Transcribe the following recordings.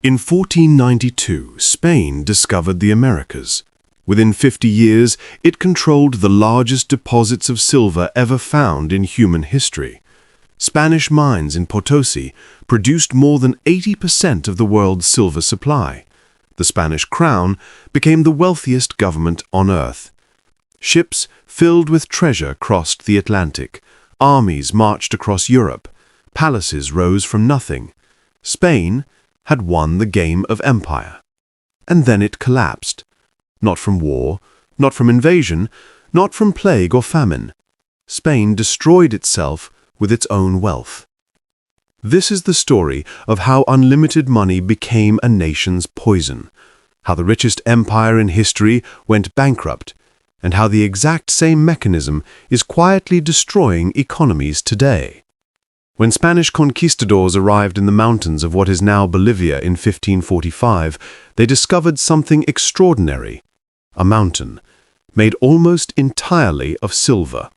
In 1492, Spain discovered the Americas. Within 50 years, it controlled the largest deposits of silver ever found in human history. Spanish mines in Potosi produced more than 80% of the world's silver supply. The Spanish crown became the wealthiest government on earth. Ships filled with treasure crossed the Atlantic. Armies marched across Europe. Palaces rose from nothing. Spain had won the game of empire. And then it collapsed. Not from war, not from invasion, not from plague or famine. Spain destroyed itself with its own wealth. This is the story of how unlimited money became a nation's poison, how the richest empire in history went bankrupt, and how the exact same mechanism is quietly destroying economies today. When Spanish conquistadors arrived in the mountains of what is now Bolivia in 1545, they discovered something extraordinary: a mountain, made almost entirely of silver.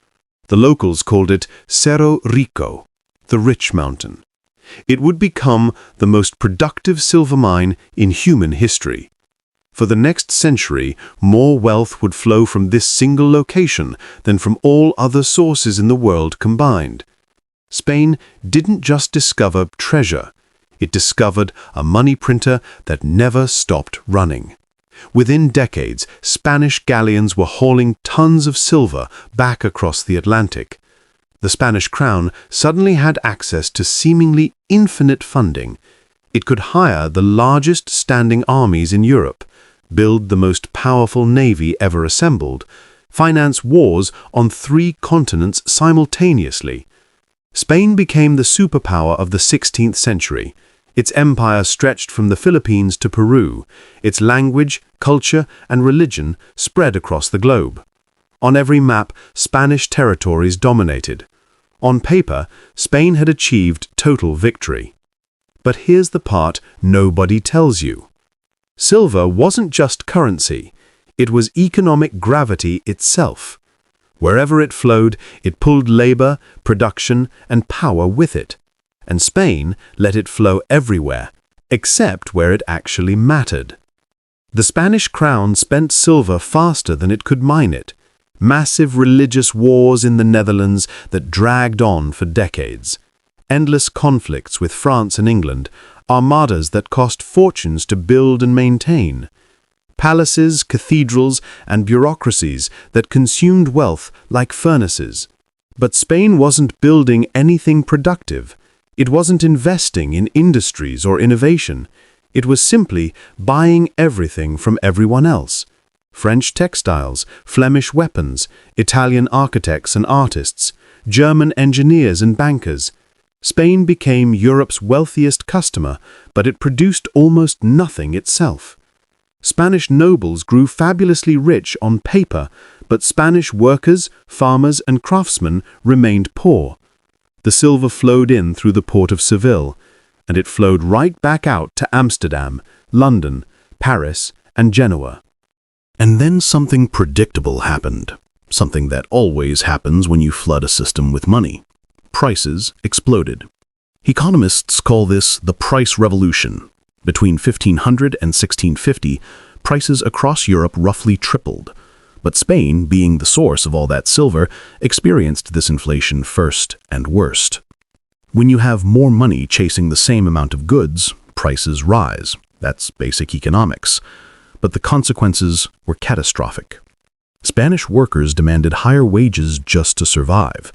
The locals called it Cerro Rico, the rich mountain. It would become the most productive silver mine in human history. For the next century, more wealth would flow from this single location than from all other sources in the world combined. Spain didn't just discover treasure, it discovered a money printer that never stopped running. Within decades, Spanish galleons were hauling tons of silver back across the Atlantic. The Spanish crown suddenly had access to seemingly infinite funding. It could hire the largest standing armies in Europe, build the most powerful navy ever assembled, finance wars on 3 continents simultaneously. Spain became the superpower of the 16th century. Its empire stretched from the Philippines to Peru. Its language, culture, and religion spread across the globe. On every map, Spanish territories dominated. On paper, Spain had achieved total victory. But here's the part nobody tells you. Silver wasn't just currency. It was economic gravity itself. Wherever it flowed, it pulled labor, production, and power with it. And Spain let it flow everywhere, except where it actually mattered. The Spanish crown spent silver faster than it could mine it. Massive religious wars in the Netherlands that dragged on for decades. Endless conflicts with France and England, armadas that cost fortunes to build and maintain. Palaces, cathedrals, and bureaucracies that consumed wealth like furnaces. But Spain wasn't building anything productive. It wasn't investing in industries or innovation. It was simply buying everything from everyone else. French textiles, Flemish weapons, Italian architects and artists, German engineers and bankers. Spain became Europe's wealthiest customer, but it produced almost nothing itself. Spanish nobles grew fabulously rich on paper, but Spanish workers, farmers, and craftsmen remained poor. The silver flowed in through the port of Seville, and it flowed right back out to Amsterdam, London, Paris, and Genoa. And then something predictable happened, something that always happens when you flood a system with money. Prices exploded. Economists call this the price revolution. Between 1500 and 1650, prices across Europe roughly tripled. But Spain, being the source of all that silver, experienced this inflation first and worst. When you have more money chasing the same amount of goods, prices rise. That's basic economics. But the consequences were catastrophic. Spanish workers demanded higher wages just to survive.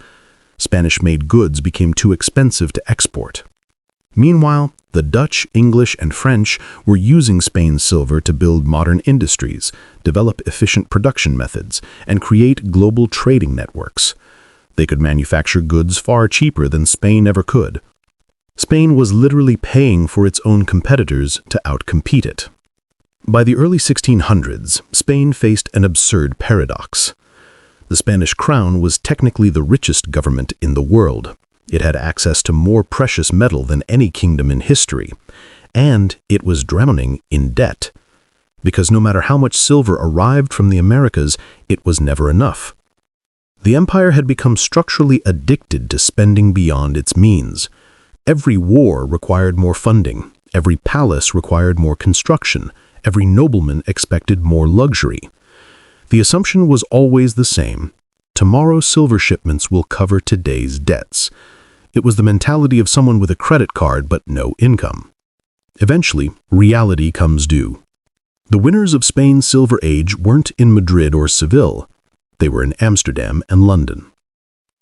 Spanish-made goods became too expensive to export. Meanwhile, the Dutch, English, and French were using Spain's silver to build modern industries, develop efficient production methods, and create global trading networks. They could manufacture goods far cheaper than Spain ever could. Spain was literally paying for its own competitors to outcompete it. By the early 1600s, Spain faced an absurd paradox. The Spanish crown was technically the richest government in the world. It had access to more precious metal than any kingdom in history, and it was drowning in debt. Because no matter how much silver arrived from the Americas, it was never enough. The empire had become structurally addicted to spending beyond its means. Every war required more funding. Every palace required more construction. Every nobleman expected more luxury. The assumption was always the same. Tomorrow's silver shipments will cover today's debts. It was the mentality of someone with a credit card but no income. Eventually, reality comes due. The winners of Spain's Silver Age weren't in Madrid or Seville. They were in Amsterdam and London.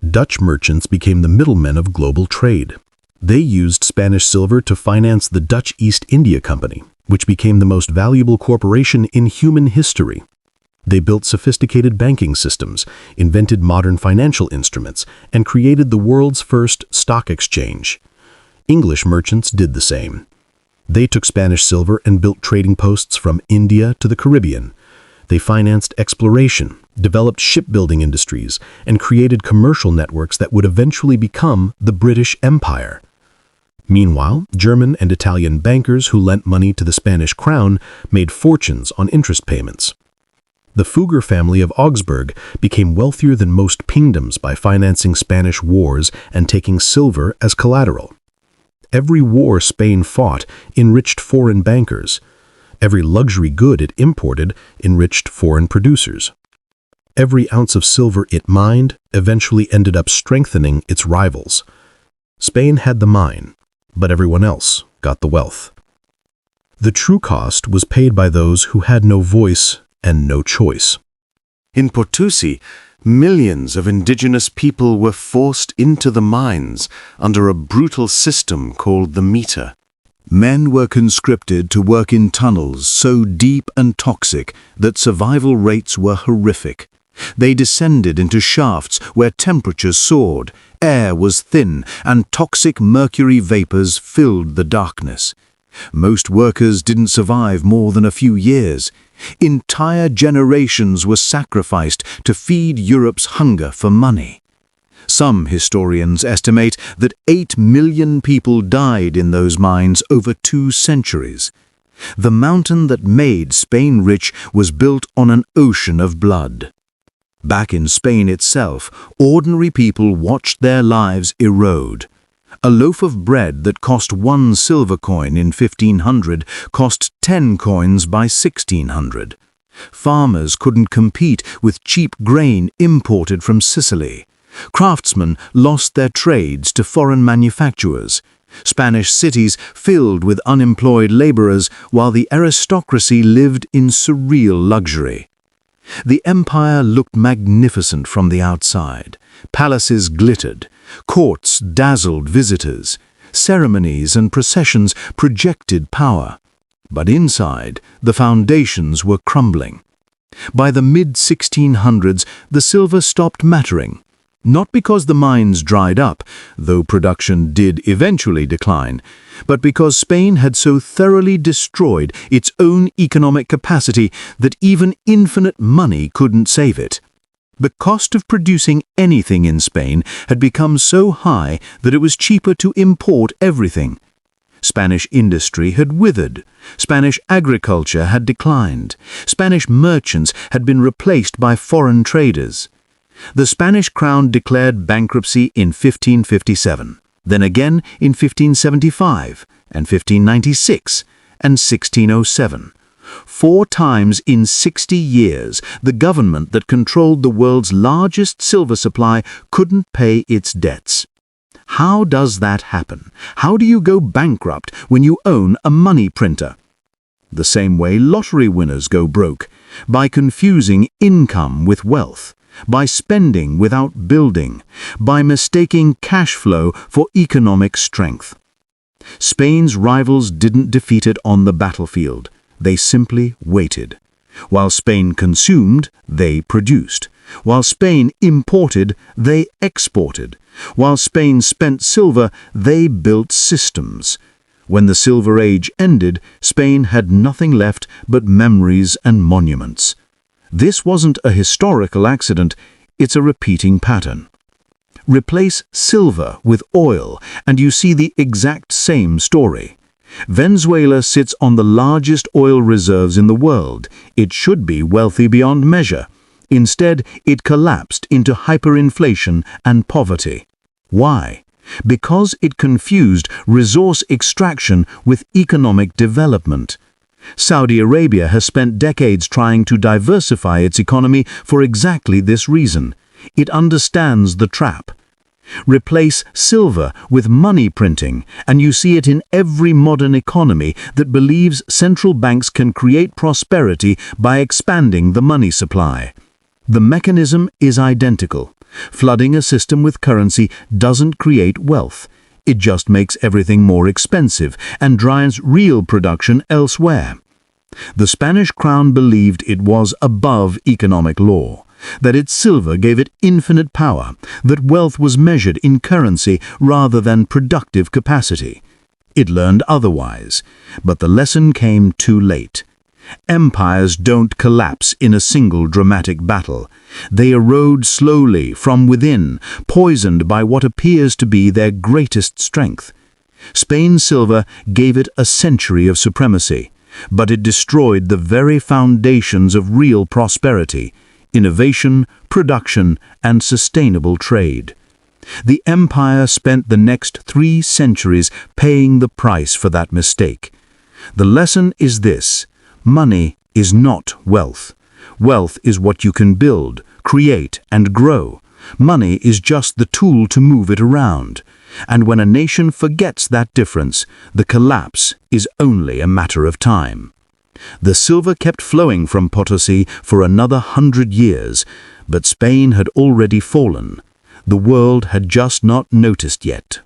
Dutch merchants became the middlemen of global trade. They used Spanish silver to finance the Dutch East India Company, which became the most valuable corporation in human history. They built sophisticated banking systems, invented modern financial instruments, and created the world's first stock exchange. English merchants did the same. They took Spanish silver and built trading posts from India to the Caribbean. They financed exploration, developed shipbuilding industries, and created commercial networks that would eventually become the British Empire. Meanwhile, German and Italian bankers who lent money to the Spanish crown made fortunes on interest payments. The Fugger family of Augsburg became wealthier than most kingdoms by financing Spanish wars and taking silver as collateral. Every war Spain fought enriched foreign bankers. Every luxury good it imported enriched foreign producers. Every ounce of silver it mined eventually ended up strengthening its rivals. Spain had the mine, but everyone else got the wealth. The true cost was paid by those who had no voice and no choice. In Potosi, millions of indigenous people were forced into the mines under a brutal system called the meter. Men were conscripted to work in tunnels so deep and toxic that survival rates were horrific. They descended into shafts where temperatures soared, air was thin, and toxic mercury vapors filled the darkness. Most workers didn't survive more than a few years. Entire generations were sacrificed to feed Europe's hunger for money. Some historians estimate that 8 million people died in those mines over 2 centuries. The mountain that made Spain rich was built on an ocean of blood. Back in Spain itself, ordinary people watched their lives erode. A loaf of bread that cost 1 silver coin in 1500 cost 10 coins by 1600. Farmers couldn't compete with cheap grain imported from Sicily. Craftsmen lost their trades to foreign manufacturers. Spanish cities filled with unemployed laborers while the aristocracy lived in surreal luxury. The empire looked magnificent from the outside. Palaces glittered. Courts dazzled visitors. Ceremonies and processions projected power. But inside, the foundations were crumbling. By the mid-1600s, the silver stopped mattering. Not because the mines dried up, though production did eventually decline, but because Spain had so thoroughly destroyed its own economic capacity that even infinite money couldn't save it. The cost of producing anything in Spain had become so high that it was cheaper to import everything. Spanish industry had withered. Spanish agriculture had declined. Spanish merchants had been replaced by foreign traders. The Spanish crown declared bankruptcy in 1557, then again in 1575 and 1596 and 1607. 4 times in 60 years, the government that controlled the world's largest silver supply couldn't pay its debts. How does that happen? How do you go bankrupt when you own a money printer? The same way lottery winners go broke, by confusing income with wealth, by spending without building, by mistaking cash flow for economic strength. Spain's rivals didn't defeat it on the battlefield. They simply waited. While Spain consumed, they produced. While Spain imported, they exported. While Spain spent silver, they built systems. When the Silver Age ended, Spain had nothing left but memories and monuments. This wasn't a historical accident, it's a repeating pattern. Replace silver with oil, and you see the exact same story. Venezuela sits on the largest oil reserves in the world. It should be wealthy beyond measure. Instead, it collapsed into hyperinflation and poverty. Why? because it confused resource extraction with economic development. Saudi Arabia has spent decades trying to diversify its economy for exactly this reason. It understands the trap. Replace silver with money printing, and you see it in every modern economy that believes central banks can create prosperity by expanding the money supply. The mechanism is identical. Flooding a system with currency doesn't create wealth. It just makes everything more expensive and drives real production elsewhere. The Spanish crown believed it was above economic law, that its silver gave it infinite power, that wealth was measured in currency rather than productive capacity. It learned otherwise, but the lesson came too late. Empires don't collapse in a single dramatic battle. They erode slowly from within, poisoned by what appears to be their greatest strength. Spain's silver gave it a century of supremacy, but it destroyed the very foundations of real prosperity: innovation, production, and sustainable trade. The empire spent the next 3 centuries paying the price for that mistake. The lesson is this: money is not wealth. Wealth is what you can build, create, and grow. Money is just the tool to move it around. And when a nation forgets that difference, the collapse is only a matter of time. The silver kept flowing from Potosi for another 100 years, but Spain had already fallen. The world had just not noticed yet.